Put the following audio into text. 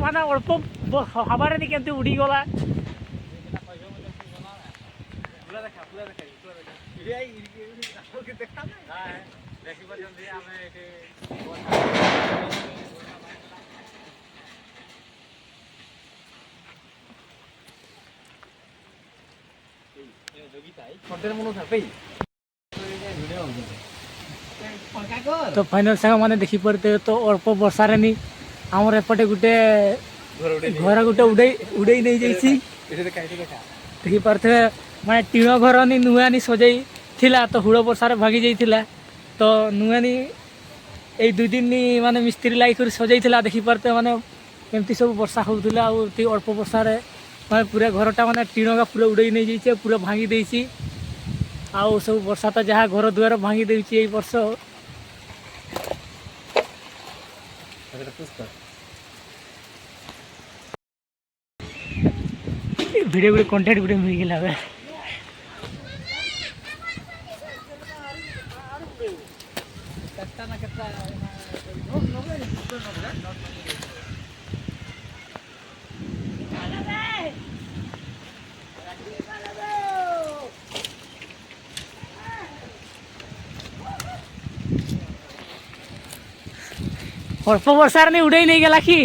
ମାନେ ଅଳ୍ପ ହବାରେ ନି କେମିତି ଉଡ଼ିଗଲା। तो फाइनल सांग मैंने देखी पड़ते तो अल्प वर्षा नी आमर एपटे गोटे घर गोटे उड़े नहीं जाइए देखी पारे मैं टीण घर नी नुआ नी सजाई थिला तो हुड़ वर्षार भागी जाइए तो नुआ नी ये 2 दिन नी माने मिस्त्री लाई सजाई देखी पारते माने केमती सब वर्षा होता अल्प वर्षार मैं पूरा घरटा माने टीण का पूरा उड़े नहीं जाइए पूरा भांगी देसी आउ सब वर्षा तो जहाँ घर दुआर भांगी देची वर्ष वीडियो गुटे कंटेंट गुटे मिल गला अल्प वर्षार नहीं उड़े नहीं गला कि